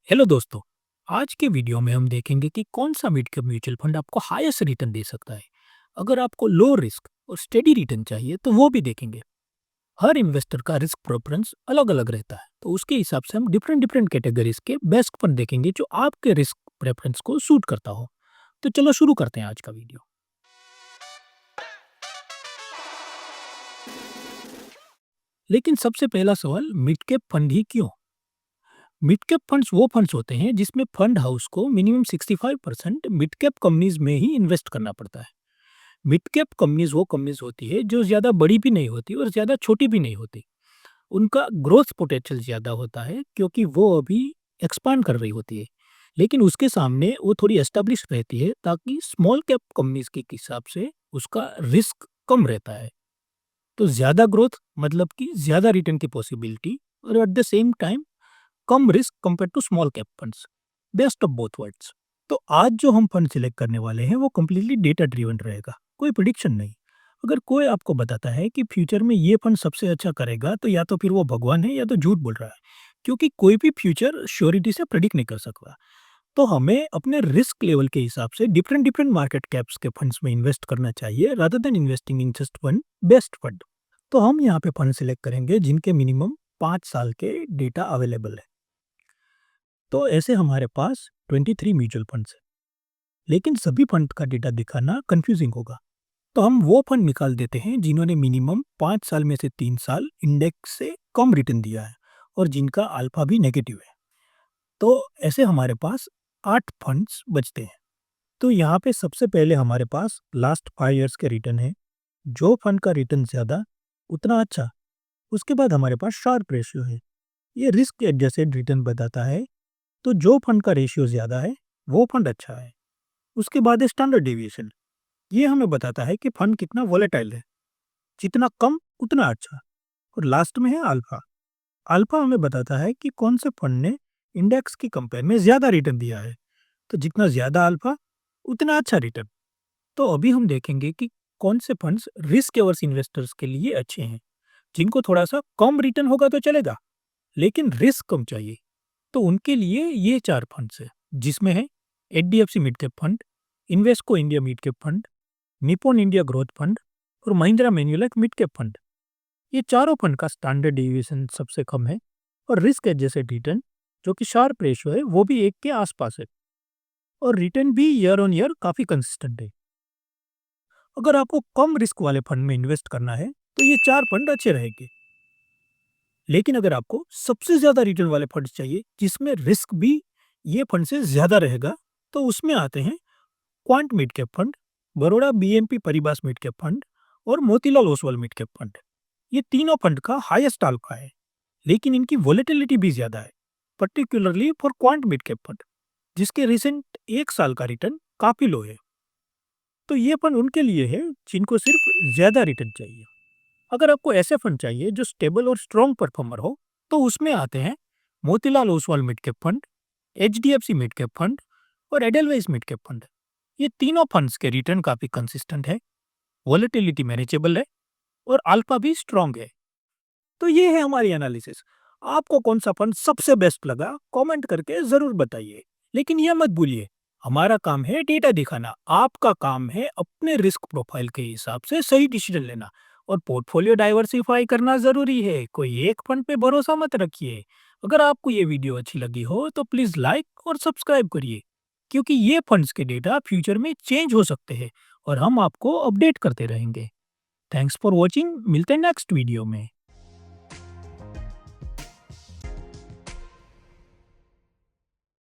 Hello दोस्तों। आज के वीडियो में हम देखेंगे कि कौन सा मिड कैप म्यूचुअल फंड आपको हाईएस्ट रिटर्न दे सकता है। अगर आपको लो रिस्क और स्टेडी रिटर्न चाहिए तो वो भी देखेंगे। हर इन्वेस्टर का रिस्क प्रेफरेंस अलग अलग रहता है, तो उसके हिसाब से हम डिफरेंट डिफरेंट कैटेगरीज के बेस्ट फंड देखेंगे जो आपके रिस्क प्रेफरेंस को सूट करता हो। तो चलो शुरू करते हैं आज का वीडियो। लेकिन सबसे पहला सवाल, मिड कैप फंड ही क्यों? मिड कैप फंड्स वो फंड्स होते हैं जिसमें फंड हाउस को मिनिमम 65% मिड कैप कंपनीज में ही इन्वेस्ट करना पड़ता है। मिड कैप कंपनीज वो कंपनीज होती है जो ज़्यादा बड़ी भी नहीं होती और ज़्यादा छोटी भी नहीं होती। उनका ग्रोथ पोटेंशियल ज़्यादा होता है क्योंकि वो अभी एक्सपांड कर रही होती है। लेकिन उसके सामने वो थोड़ी एस्टेब्लिश रहती है ताकि स्मॉल कैप कंपनीज के हिसाब से उसका रिस्क कम रहता है। तो ज़्यादा ग्रोथ मतलब कि ज़्यादा रिटर्न की पॉसिबिलिटी, और एट द सेम टाइम कम risk compare to small cap funds. Best of both worlds. तो आज जो हम फंड सिलेक्ट करने वाले हैं वो कम्प्लीटली डेटा ड्रिवन रहेगा, कोई प्रिडिक्शन नहीं। अगर कोई आपको बताता है कि फ्यूचर में ये फंड सबसे अच्छा करेगा तो या तो फिर वो भगवान है या तो झूठ बोल रहा है, क्योंकि कोई भी फ्यूचर श्योरिटी से प्रिडिक्ट नहीं कर सकता। तो हमें अपने रिस्क लेवल के हिसाब से डिफरेंट डिफरेंट मार्केट कैप्स के फंड्स में इन्वेस्ट करना चाहिए rather than investing in just one best fund. तो हम यहाँ पे फंड सिलेक्ट करेंगे जिनके मिनिमम 5 साल के डेटा अवेलेबल है। तो ऐसे हमारे पास 23 म्यूचुअल फंड्स हैं, लेकिन सभी फंड का डेटा दिखाना कंफ्यूजिंग होगा। तो हम वो फंड निकाल देते हैं जिन्होंने मिनिमम 5 साल में से 3 साल इंडेक्स से कम रिटर्न दिया है और जिनका अल्फा भी नेगेटिव है। तो ऐसे हमारे पास 8 फंड्स बचते हैं। तो यहाँ पे सबसे पहले हमारे पास लास्ट 5 ईयर्स के रिटर्न है। जो फंड का रिटर्न ज़्यादा उतना अच्छा। उसके बाद हमारे पास शार्प रेशियो है, ये रिस्क एडजस्टेड रिटर्न बताता है। तो जो फंड का रेशियो ज़्यादा है वो फंड अच्छा है। उसके बाद है स्टैंडर्ड डेविएशन, ये हमें बताता है कि फंड कितना वोलेटाइल है, जितना कम उतना अच्छा। और लास्ट में है अल्फा। अल्फा हमें बताता है कि कौन से फंड ने इंडेक्स की कंपेयर में ज़्यादा रिटर्न दिया है। तो जितना ज़्यादा अल्फा उतना अच्छा रिटर्न। तो अभी हम देखेंगे कि कौन से फंड्स रिस्क एवर्स इन्वेस्टर्स के लिए अच्छे हैं, जिनको थोड़ा सा कम रिटर्न होगा तो चलेगा लेकिन रिस्क कम चाहिए। तो उनके लिए ये 4 फंड्स है, जिसमें है HDFC mid cap fund, Invesco India mid cap fund, Nippon India growth fund और महिंद्रा मैन्युलिफ मिड कैप फंड। ये चारों फंड का स्टैंडर्ड डेविएशन सबसे कम है और रिस्क एडजस्टेड रिटर्न जो कि शार्प रेशियो है वो भी 1 के आसपास है, और रिटर्न भी ईयर ऑन ईयर काफ़ी कंसिस्टेंट है। अगर आपको कम रिस्क वाले फंड में इन्वेस्ट करना है तो ये 4 फंड अच्छे रहेंगे। लेकिन अगर आपको सबसे ज़्यादा रिटर्न वाले फंड चाहिए जिसमें रिस्क भी ये फंड से ज़्यादा रहेगा, तो उसमें आते हैं quant mid cap fund, Baroda BNP Paribas mid cap fund और Motilal Oswal mid cap fund. ये तीनों फंड का हाईएस्ट अल्फा है, लेकिन इनकी वोलेटिलिटी भी ज़्यादा है, particularly for quant mid cap fund, जिसके रिसेंट 1 साल का रिटर्न काफ़ी लो है। तो ये फंड उनके लिए है जिनको सिर्फ ज़्यादा रिटर्न चाहिए। अगर आपको ऐसे फंड चाहिए जो स्टेबल और स्ट्रॉन्ग परफॉर्मर हो, तो उसमें आते हैं Motilal Oswal mid cap fund, HDFC mid cap fund और एडेलवाइस मिड कैप फंड। ये तीनों फंड्स के रिटर्न काफ़ी कंसिस्टेंट है, वोलेटिलिटी मैनेजेबल है और अल्फा भी स्ट्रॉन्ग है। तो ये है हमारी एनालिसिस। आपको कौन सा फंड सबसे बेस्ट लगा कमेंट करके ज़रूर बताइए। लेकिन यह मत भूलिए, हमारा काम है डेटा दिखाना, आपका काम है अपने रिस्क प्रोफाइल के हिसाब से सही डिसीजन लेना। और पोर्टफोलियो डाइवर्सिफाई करना ज़रूरी है, कोई एक फंड पे भरोसा मत रखिए। अगर आपको ये वीडियो अच्छी लगी हो तो प्लीज़ लाइक और सब्सक्राइब करिए, क्योंकि ये फंड्स के डेटा फ्यूचर में चेंज हो सकते हैं और हम आपको अपडेट करते रहेंगे। थैंक्स फॉर वॉचिंग, मिलते हैं नेक्स्ट वीडियो में।